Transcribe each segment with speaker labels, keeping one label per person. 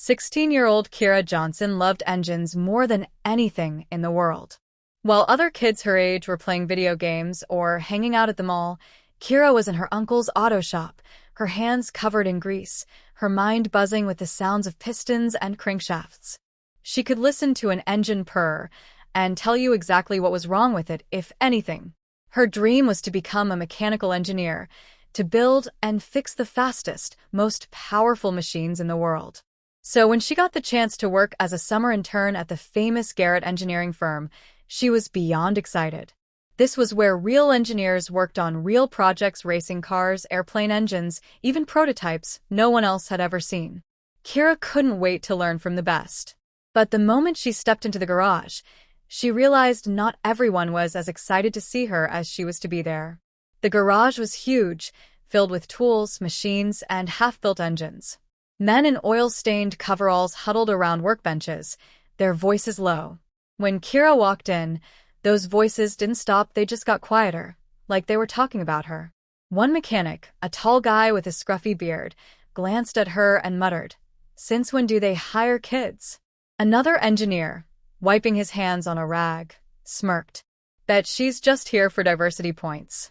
Speaker 1: 16-year-old Kira Johnson loved engines more than anything in the world. While other kids her age were playing video games or hanging out at the mall, Kira was in her uncle's auto shop, her hands covered in grease, her mind buzzing with the sounds of pistons and crankshafts. She could listen to an engine purr and tell you exactly what was wrong with it, if anything. Her dream was to become a mechanical engineer, to build and fix the fastest, most powerful machines in the world. So when she got the chance to work as a summer intern at the famous Garrett engineering firm, she was beyond excited. This was where real engineers worked on real projects, racing cars, airplane engines, even prototypes no one else had ever seen. Kira couldn't wait to learn from the best. But the moment she stepped into the garage, she realized not everyone was as excited to see her as she was to be there. The garage was huge, filled with tools, machines, and half-built engines. Men in oil-stained coveralls huddled around workbenches, their voices low. When Kira walked in, those voices didn't stop, they just got quieter, like they were talking about her. One mechanic, a tall guy with a scruffy beard, glanced at her and muttered, "Since when do they hire kids?" Another engineer, wiping his hands on a rag, smirked. "Bet she's just here for diversity points."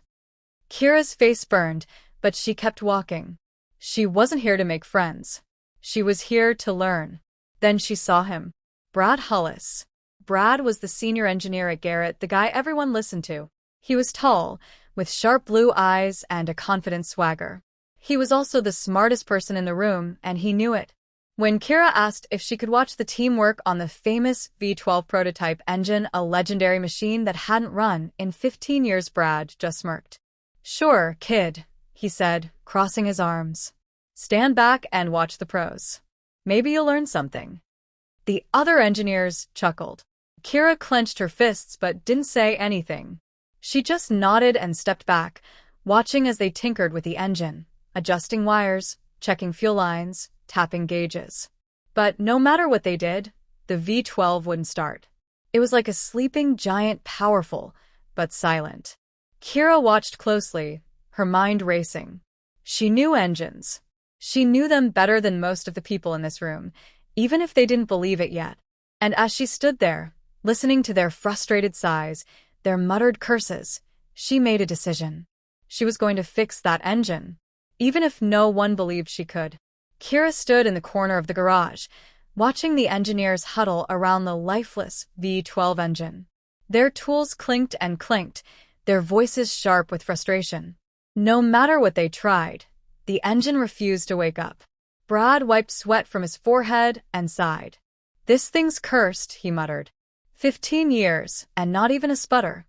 Speaker 1: Kira's face burned, but she kept walking. She wasn't here to make friends. She was here to learn. Then she saw him. Brad Hullis. Brad was the senior engineer at Garrett, the guy everyone listened to. He was tall, with sharp blue eyes and a confident swagger. He was also the smartest person in the room, and he knew it. When Kira asked if she could watch the team work on the famous V12 prototype engine, a legendary machine that hadn't run in 15 years, Brad just smirked. "Sure, kid," he said, crossing his arms. "Stand back and watch the pros. Maybe you'll learn something." The other engineers chuckled. Kira clenched her fists but didn't say anything. She just nodded and stepped back, watching as they tinkered with the engine, adjusting wires, checking fuel lines, tapping gauges. But no matter what they did, the V12 wouldn't start. It was like a sleeping giant, powerful, but silent. Kira watched closely, her mind racing. She knew engines. She knew them better than most of the people in this room, even if they didn't believe it yet. And as she stood there, listening to their frustrated sighs, their muttered curses, she made a decision. She was going to fix that engine, even if no one believed she could. Kira stood in the corner of the garage, watching the engineers huddle around the lifeless V12 engine. Their tools clinked and clinked, their voices sharp with frustration. No matter what they tried, the engine refused to wake up. Brad wiped sweat from his forehead and sighed. "This thing's cursed," he muttered. 15 years, and not even a sputter."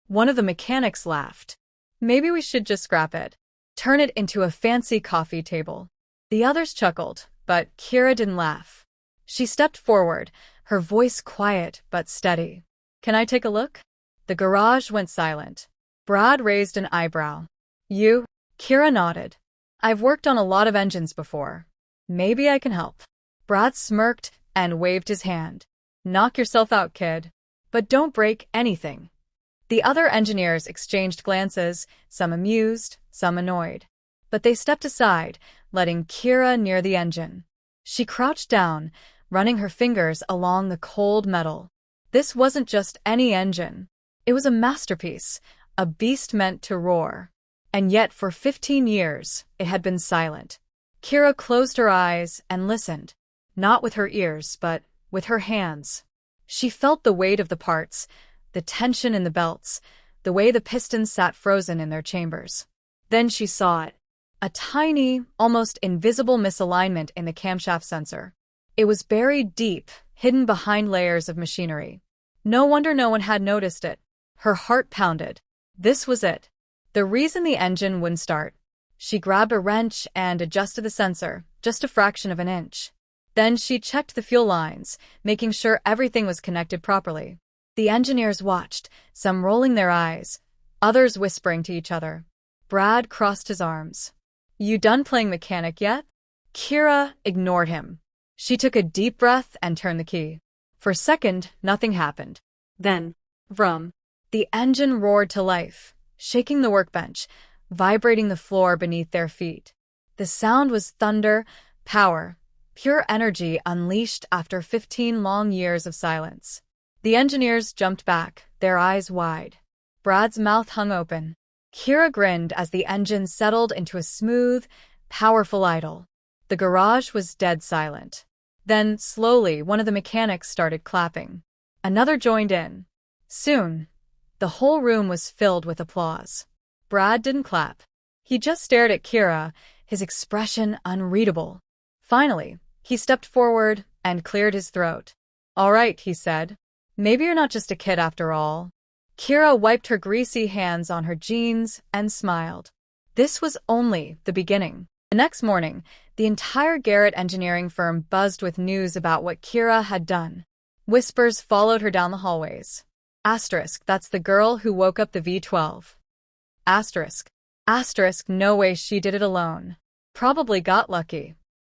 Speaker 1: One of the mechanics laughed. "Maybe we should just scrap it. Turn it into a fancy coffee table." The others chuckled, but Kira didn't laugh. She stepped forward, her voice quiet but steady. "Can I take a look?" The garage went silent. Brad raised an eyebrow. "You?" Kira nodded. "I've worked on a lot of engines before. Maybe I can help." Brad smirked and waved his hand. "Knock yourself out, kid. But don't break anything." The other engineers exchanged glances, some amused, some annoyed. But they stepped aside, letting Kira near the engine. She crouched down, running her fingers along the cold metal. This wasn't just any engine. It was a masterpiece, a beast meant to roar. And yet for 15 years, it had been silent. Kira closed her eyes and listened, not with her ears, but with her hands. She felt the weight of the parts, the tension in the belts, the way the pistons sat frozen in their chambers. Then she saw it. A tiny, almost invisible misalignment in the camshaft sensor. It was buried deep, hidden behind layers of machinery. No wonder no one had noticed it. Her heart pounded. This was it. The reason the engine wouldn't start. She grabbed a wrench and adjusted the sensor, just a fraction of an inch. Then she checked the fuel lines, making sure everything was connected properly. The engineers watched, some rolling their eyes, others whispering to each other. Brad crossed his arms. "You done playing mechanic yet?" Kira ignored him. She took a deep breath and turned the key. For a second, nothing happened. Then, vroom. The engine roared to life, shaking the workbench, vibrating the floor beneath their feet. The sound was thunder, power, pure energy unleashed after 15 long years of silence. The engineers jumped back, their eyes wide. Brad's mouth hung open. Kira grinned as the engine settled into a smooth, powerful idle. The garage was dead silent. Then, slowly, one of the mechanics started clapping. Another joined in. Soon, the whole room was filled with applause. Brad didn't clap. He just stared at Kira, his expression unreadable. Finally, he stepped forward and cleared his throat. "All right," he said. "Maybe you're not just a kid after all." Kira wiped her greasy hands on her jeans and smiled. This was only the beginning. The next morning, the entire Garrett engineering firm buzzed with news about what Kira had done. Whispers followed her down the hallways. Asterisk, that's the girl who woke up the V12. Asterisk. Asterisk, no way she did it alone. Probably got lucky.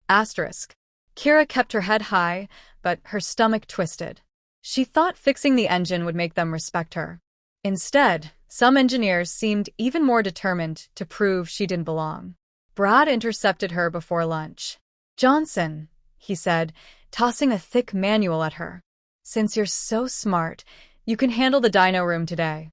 Speaker 1: Asterisk. Kira kept her head high, but her stomach twisted. She thought fixing the engine would make them respect her. Instead, some engineers seemed even more determined to prove she didn't belong. Brad intercepted her before lunch. "Johnson," he said, tossing a thick manual at her. "Since you're so smart, you can handle the dyno room today."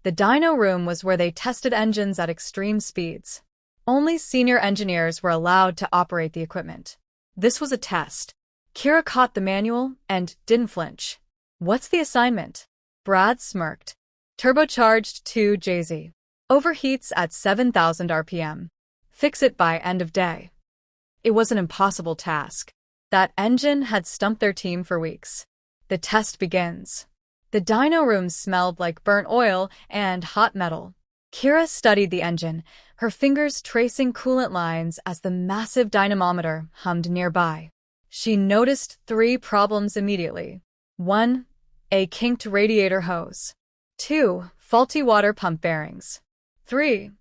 Speaker 1: The dyno room was where they tested engines at extreme speeds. Only senior engineers were allowed to operate the equipment. This was a test. Kira caught the manual and didn't flinch. "What's the assignment?" Brad smirked. "Turbocharged 2JZ. Overheats at 7,000 RPM. Fix it by end of day." It was an impossible task. That engine had stumped their team for weeks. The test begins. The dyno room smelled like burnt oil and hot metal. Kira studied the engine, her fingers tracing coolant lines as the massive dynamometer hummed nearby. She noticed 3 problems immediately. 1. A kinked radiator hose. 2. Faulty water pump bearings. 3.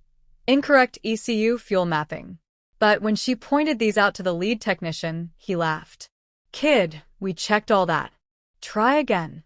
Speaker 1: Incorrect ECU fuel mapping. But when she pointed these out to the lead technician, he laughed. "Kid, we checked all that. Try again."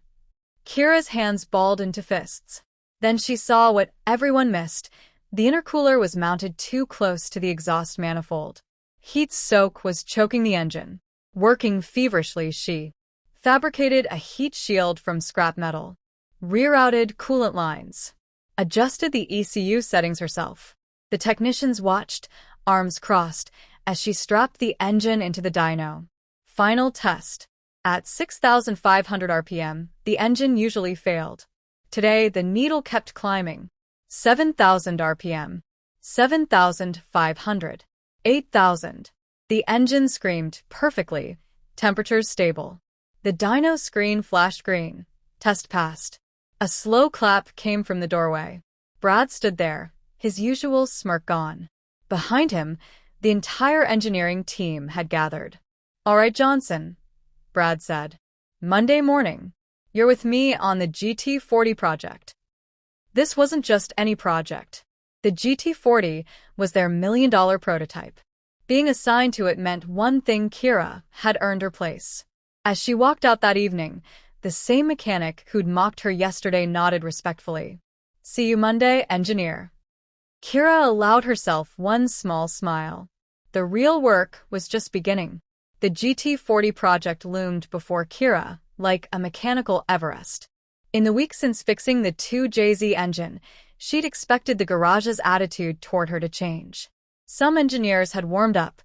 Speaker 1: Kira's hands balled into fists. Then she saw what everyone missed. The intercooler was mounted too close to the exhaust manifold. Heat soak was choking the engine. Working feverishly, she fabricated a heat shield from scrap metal, rerouted coolant lines, adjusted the ECU settings herself. The technicians watched, arms crossed, as she strapped the engine into the dyno. Final test. At 6,500 RPM, the engine usually failed. Today, the needle kept climbing. 7,000 RPM. 7,500. 8,000. The engine screamed perfectly. Temperatures stable. The dyno screen flashed green. Test passed. A slow clap came from the doorway. Brad stood there, his usual smirk gone. Behind him, the entire engineering team had gathered. "All right, Johnson," Brad said. "Monday morning, you're with me on the GT40 project." This wasn't just any project. The GT40 was their million-dollar prototype. Being assigned to it meant one thing: Kira had earned her place. As she walked out that evening, the same mechanic who'd mocked her yesterday nodded respectfully. "See you Monday, engineer." Kira allowed herself one small smile. The real work was just beginning. The GT40 project loomed before Kira, like a mechanical Everest. In the weeks since fixing the 2JZ engine, she'd expected the garage's attitude toward her to change. Some engineers had warmed up,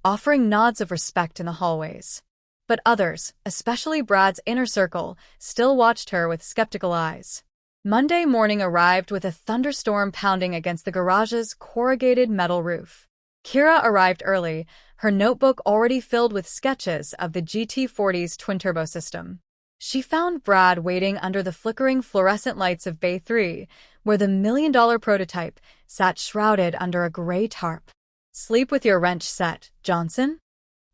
Speaker 1: offering nods of respect in the hallways. But others, especially Brad's inner circle, still watched her with skeptical eyes. Monday morning arrived with a thunderstorm pounding against the garage's corrugated metal roof. Kira arrived early, her notebook already filled with sketches of the GT40's twin-turbo system. She found Brad waiting under the flickering fluorescent lights of Bay 3, where the million-dollar prototype sat shrouded under a gray tarp. "Sleep with your wrench set, Johnson?"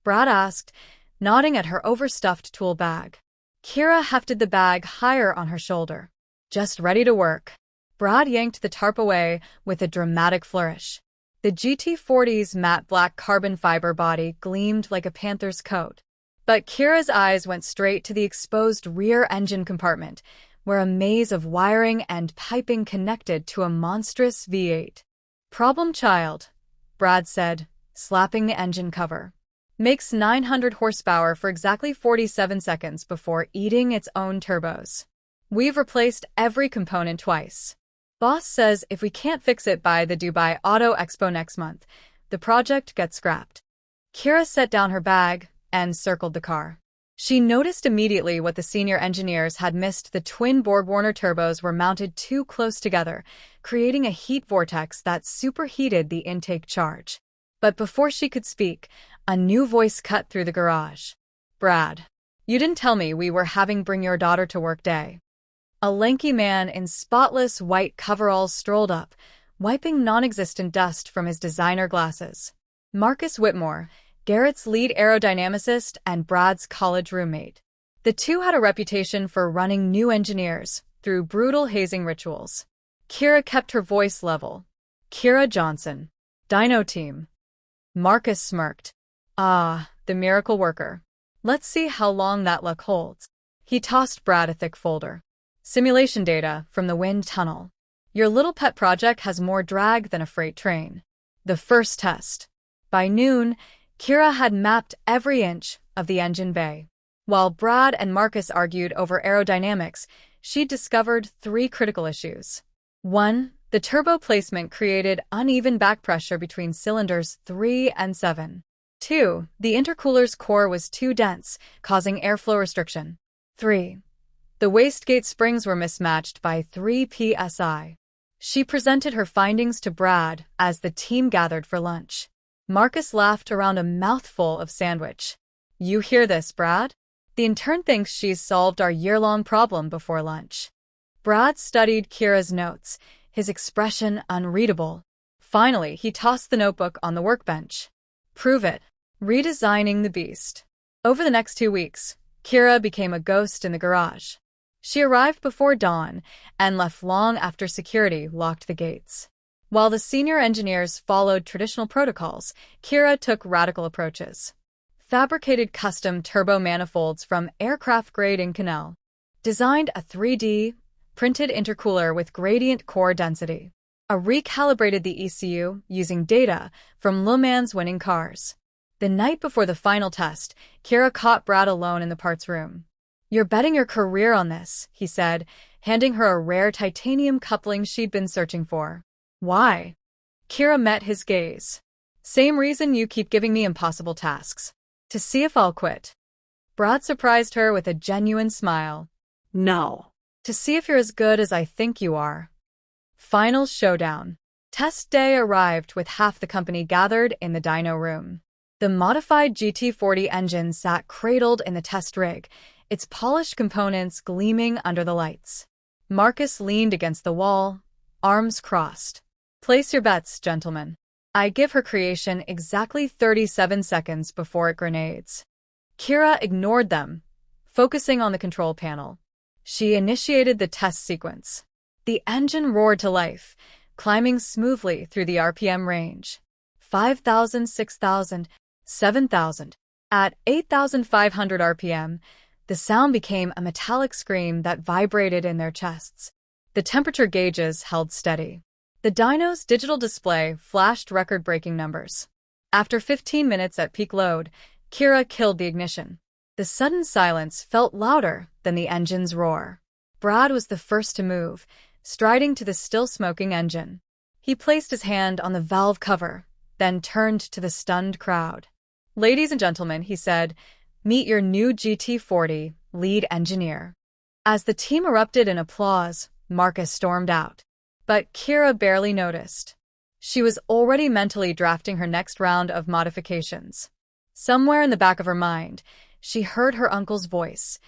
Speaker 1: Brad asked, nodding at her overstuffed tool bag. Kira hefted the bag higher on her shoulder. "Just ready to work." Brad yanked the tarp away with a dramatic flourish. The GT40's matte black carbon fiber body gleamed like a panther's coat. But Kira's eyes went straight to the exposed rear engine compartment, where a maze of wiring and piping connected to a monstrous V8. "Problem child," Brad said, slapping the engine cover. makes 900 horsepower for exactly 47 seconds before eating its own turbos. We've replaced every component twice. Boss says if we can't fix it by the Dubai Auto Expo next month, the project gets scrapped. Kira set down her bag and circled the car. She noticed immediately what the senior engineers had missed. The twin Borg-Warner turbos were mounted too close together, creating a heat vortex that superheated the intake charge. But before she could speak, a new voice cut through the garage. "Brad, you didn't tell me we were having bring your daughter to work day." A lanky man in spotless white coveralls strolled up, wiping non-existent dust from his designer glasses. Marcus Whitmore, Garrett's lead aerodynamicist and Brad's college roommate. The two had a reputation for running new engineers through brutal hazing rituals. Kira kept her voice level. "Kira Johnson, Dyno Team." Marcus smirked. "Ah, the miracle worker. Let's see how long that luck holds." He tossed Brad a thick folder. "Simulation data from the wind tunnel. Your little pet project has more drag than a freight train." The first test. By noon, Kira had mapped every inch of the engine bay. While Brad and Marcus argued over aerodynamics, she discovered 3 critical issues. 1. The turbo placement created uneven back pressure between cylinders 3 and 7. 2. The intercooler's core was too dense, causing airflow restriction. 3. The wastegate springs were mismatched by 3 psi. She presented her findings to Brad as the team gathered for lunch. Marcus laughed around a mouthful of sandwich. "You hear this, Brad? The intern thinks she's solved our year-long problem before lunch." Brad studied Kira's notes, his expression unreadable. Finally, he tossed the notebook on the workbench. "Prove it." Redesigning the beast. Over the next 2 weeks, Kira became a ghost in the garage. She arrived before dawn and left long after security locked the gates. While the senior engineers followed traditional protocols, Kira took radical approaches. Fabricated custom turbo manifolds from aircraft-grade Inconel. Designed a 3D printed intercooler with gradient core density. Recalibrated the ECU using data from Le Mans winning cars. The night before the final test, Kira caught Brad alone in the parts room. "You're betting your career on this," he said, handing her a rare titanium coupling she'd been searching for. "Why?" Kira met his gaze. "Same reason you keep giving me impossible tasks. To see if I'll quit." Brad surprised her with a genuine smile. "No. To see if you're as good as I think you are." Final showdown. Test day arrived with half the company gathered in the dyno room. The modified GT40 engine sat cradled in the test rig, its polished components gleaming under the lights. Marcus leaned against the wall, arms crossed. "Place your bets, gentlemen. I give her creation exactly 37 seconds before it grenades." Kira ignored them, focusing on the control panel. She initiated the test sequence. The engine roared to life, climbing smoothly through the RPM range. 5,000, 6,000, 7,000. At 8,500 RPM, the sound became a metallic scream that vibrated in their chests. The temperature gauges held steady. The dyno's digital display flashed record-breaking numbers. After 15 minutes at peak load, Kira killed the ignition. The sudden silence felt louder than the engine's roar. Brad was the first to move, striding to the still-smoking engine. He placed his hand on the valve cover, then turned to the stunned crowd. "Ladies and gentlemen," he said, "meet your new GT40 lead engineer." As the team erupted in applause, Marcus stormed out. But Kira barely noticed. She was already mentally drafting her next round of modifications. Somewhere in the back of her mind, she heard her uncle's voice.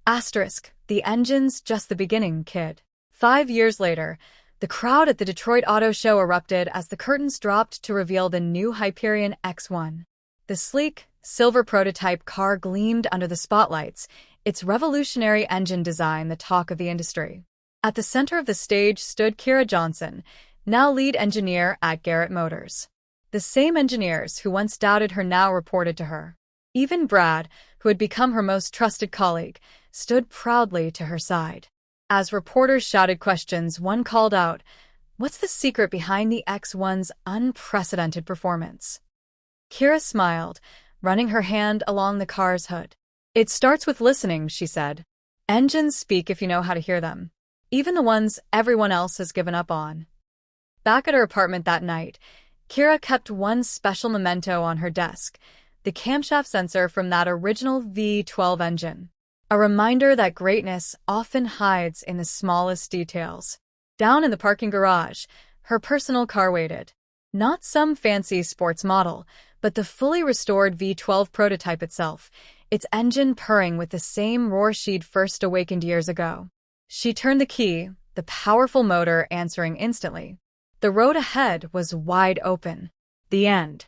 Speaker 1: "The engine's just the beginning, kid." 5 years later, the crowd at the Detroit Auto Show erupted as the curtains dropped to reveal the new Hyperion X1. The sleek, silver prototype car gleamed under the spotlights, its revolutionary engine design the talk of the industry. At the center of the stage stood Kira Johnson, now lead engineer at Garrett Motors. The same engineers who once doubted her now reported to her. Even Brad, who had become her most trusted colleague, stood proudly to her side. As reporters shouted questions, one called out, "What's the secret behind the X1's unprecedented performance?" Kira smiled, running her hand along the car's hood. "It starts with listening," she said. "Engines speak if you know how to hear them, even the ones everyone else has given up on." Back at her apartment that night, Kira kept one special memento on her desk, the camshaft sensor from that original V12 engine. A reminder that greatness often hides in the smallest details. Down in the parking garage, her personal car waited. Not some fancy sports model, but the fully restored V12 prototype itself, its engine purring with the same roar she'd first awakened years ago. She turned the key, the powerful motor answering instantly. The road ahead was wide open. The end.